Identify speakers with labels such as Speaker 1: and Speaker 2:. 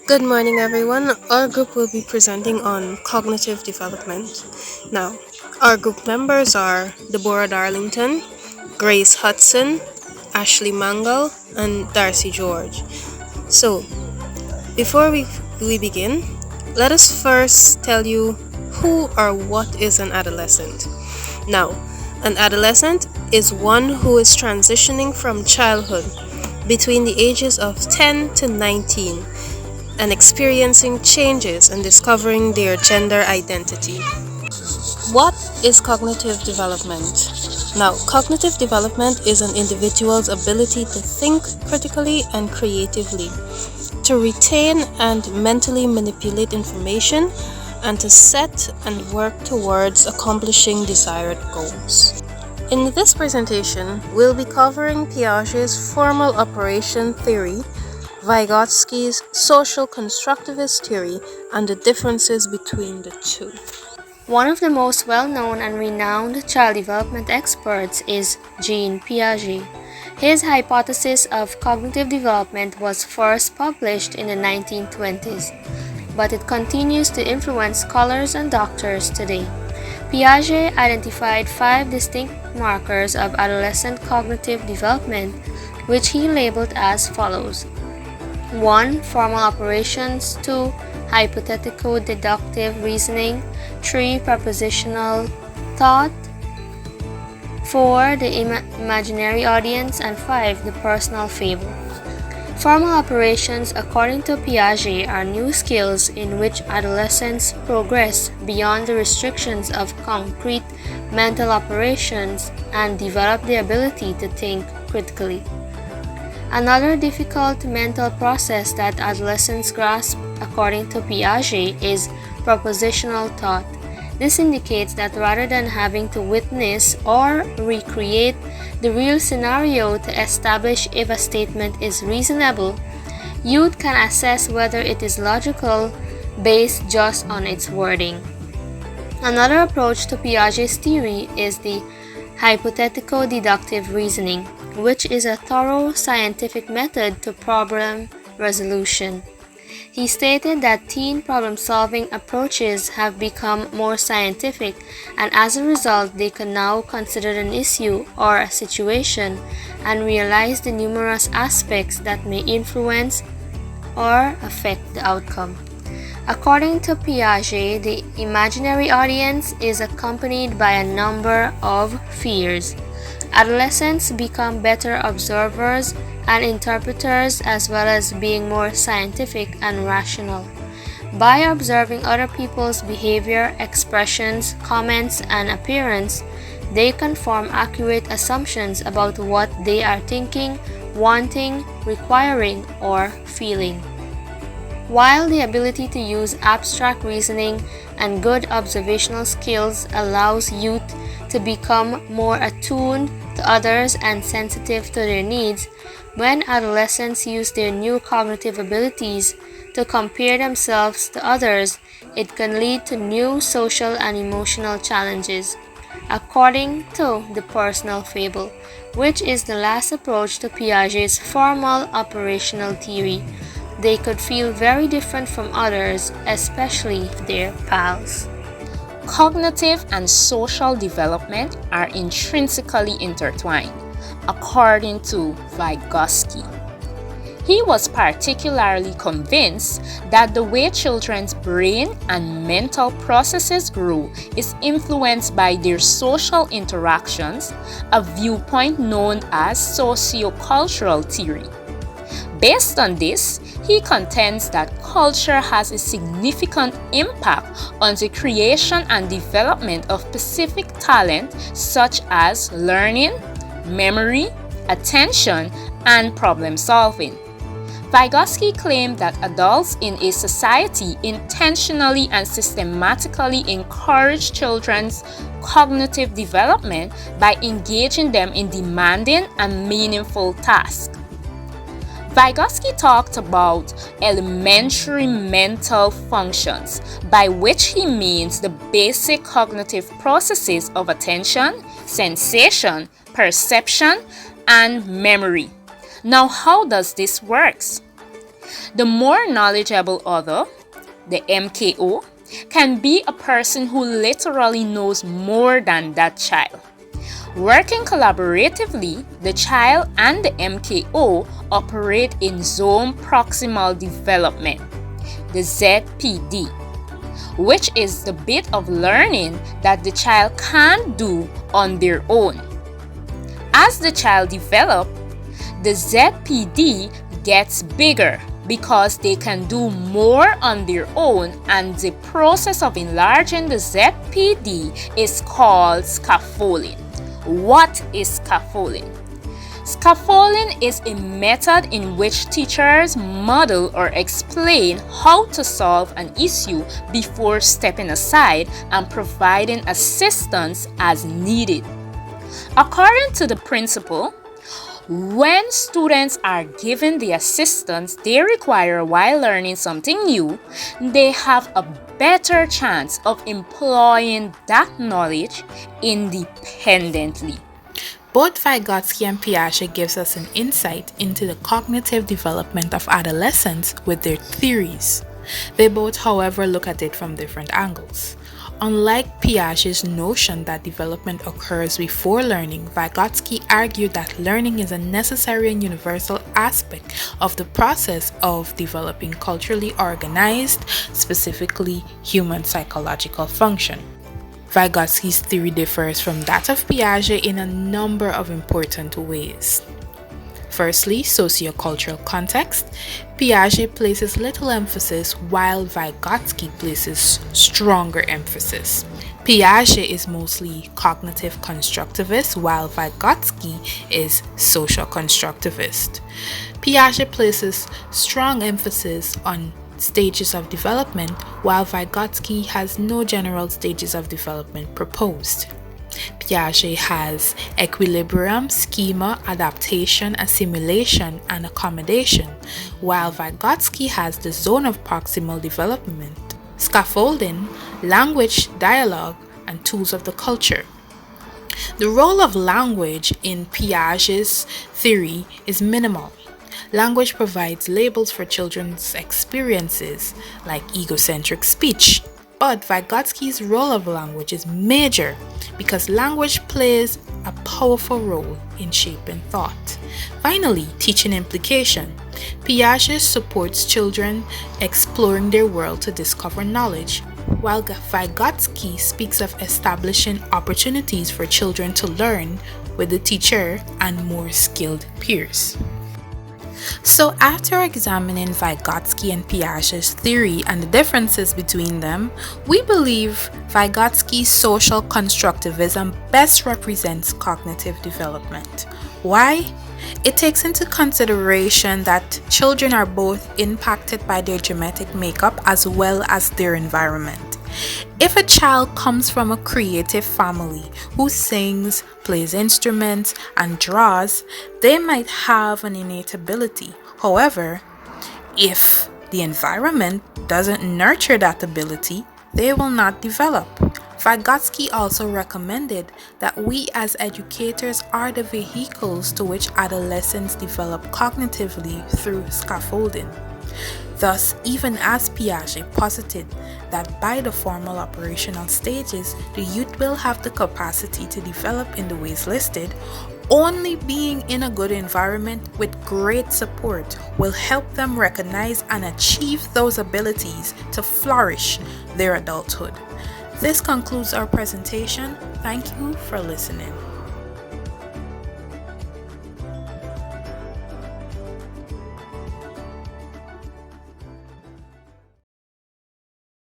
Speaker 1: Good morning, everyone. Our group will be presenting on cognitive development. Now, our group members are Deborah Darlington, Grace Hudson, Ashley Mangal, and Darcy George. So, before we begin, let us first tell you who or what is an adolescent. Now, an adolescent is one who is transitioning from childhood between the ages of 10 to 19 and experiencing changes and discovering their gender identity. What is cognitive development? Now, cognitive development is an individual's ability to think critically and creatively, to retain and mentally manipulate information, and to set and work towards accomplishing desired goals. In this presentation, we'll be covering Piaget's formal operation theory, Vygotsky's social constructivist theory, and the differences between the two.
Speaker 2: One of the most well-known and renowned child development experts is Jean Piaget. His hypothesis of cognitive development was first published in the 1920s, but it continues to influence scholars and doctors today. Piaget identified 5 distinct markers of adolescent cognitive development, which he labeled as follows: 1. Formal operations. 2. Hypothetical deductive reasoning. 3. Propositional thought. 4. The imaginary audience. And 5. The personal fable. Formal operations, according to Piaget, are new skills in which adolescents progress beyond the restrictions of concrete mental operations and develop the ability to think critically. Another difficult mental process that adolescents grasp, according to Piaget, is propositional thought. This indicates that rather than having to witness or recreate the real scenario to establish if a statement is reasonable, youth can assess whether it is logical based just on its wording. Another approach to Piaget's theory is the hypothetical deductive reasoning, which is a thorough scientific method to problem resolution. He stated that teen problem-solving approaches have become more scientific, and as a result they can now consider an issue or a situation and realize the numerous aspects that may influence or affect the outcome. According to Piaget, the imaginary audience is accompanied by a number of fears. Adolescents become better observers and interpreters, as well as being more scientific and rational. By observing other people's behavior, expressions, comments, and appearance, they can form accurate assumptions about what they are thinking, wanting, requiring, or feeling. While the ability to use abstract reasoning and good observational skills allows youth to become more attuned to others and sensitive to their needs, when adolescents use their new cognitive abilities to compare themselves to others, it can lead to new social and emotional challenges. According to the personal fable, which is the last approach to Piaget's formal operational theory, they could feel very different from others, especially their pals.
Speaker 3: Cognitive and social development are intrinsically intertwined, according to Vygotsky. He was particularly convinced that the way children's brain and mental processes grow is influenced by their social interactions, a viewpoint known as sociocultural theory. Based on this, he contends that culture has a significant impact on the creation and development of specific talent such as learning, memory, attention, and problem solving. Vygotsky claimed that adults in a society intentionally and systematically encourage children's cognitive development by engaging them in demanding and meaningful tasks. Vygotsky talked about elementary mental functions, by which he means the basic cognitive processes of attention, sensation, perception, and memory. Now, how does this work? The more knowledgeable other, the MKO, can be a person who literally knows more than that child. Working collaboratively, the child and the MKO operate in zone proximal development, the ZPD, which is the bit of learning that the child can't do on their own. As the child develops, the ZPD gets bigger because they can do more on their own, and the process of enlarging the ZPD is called scaffolding. What is scaffolding? Scaffolding is a method in which teachers model or explain how to solve an issue before stepping aside and providing assistance as needed. According to the principle, when students are given the assistance they require while learning something new, they have a better chance of employing that knowledge independently.
Speaker 4: Both Vygotsky and Piaget gives us an insight into the cognitive development of adolescents with their theories. They both, however, look at it from different angles. Unlike Piaget's notion that development occurs before learning, Vygotsky argued that learning is a necessary and universal aspect of the process of developing culturally organized, specifically human psychological function. Vygotsky's theory differs from that of Piaget in a number of important ways. Firstly, sociocultural context. Piaget places little emphasis while Vygotsky places stronger emphasis. Piaget is mostly cognitive constructivist while Vygotsky is social constructivist. Piaget places strong emphasis on stages of development while Vygotsky has no general stages of development proposed. Piaget has equilibrium, schema, adaptation, assimilation, and accommodation, while Vygotsky has the zone of proximal development, scaffolding, language, dialogue, and tools of the culture. The role of language in Piaget's theory is minimal. Language provides labels for children's experiences, like egocentric speech. But Vygotsky's role of language is major because language plays a powerful role in shaping thought. Finally, teaching implication. Piaget supports children exploring their world to discover knowledge, while Vygotsky speaks of establishing opportunities for children to learn with the teacher and more skilled peers. So after examining Vygotsky and Piaget's theory and the differences between them, we believe Vygotsky's social constructivism best represents cognitive development. Why? It takes into consideration that children are both impacted by their genetic makeup as well as their environment. If a child comes from a creative family who sings, plays instruments, and draws, they might have an innate ability. However, if the environment doesn't nurture that ability, they will not develop. Vygotsky also recommended that we as educators are the vehicles to which adolescents develop cognitively through scaffolding. Thus, even as Piaget posited that by the formal operational stages, the youth will have the capacity to develop in the ways listed, only being in a good environment with great support will help them recognize and achieve those abilities to flourish their adulthood. This concludes our presentation. Thank you for listening.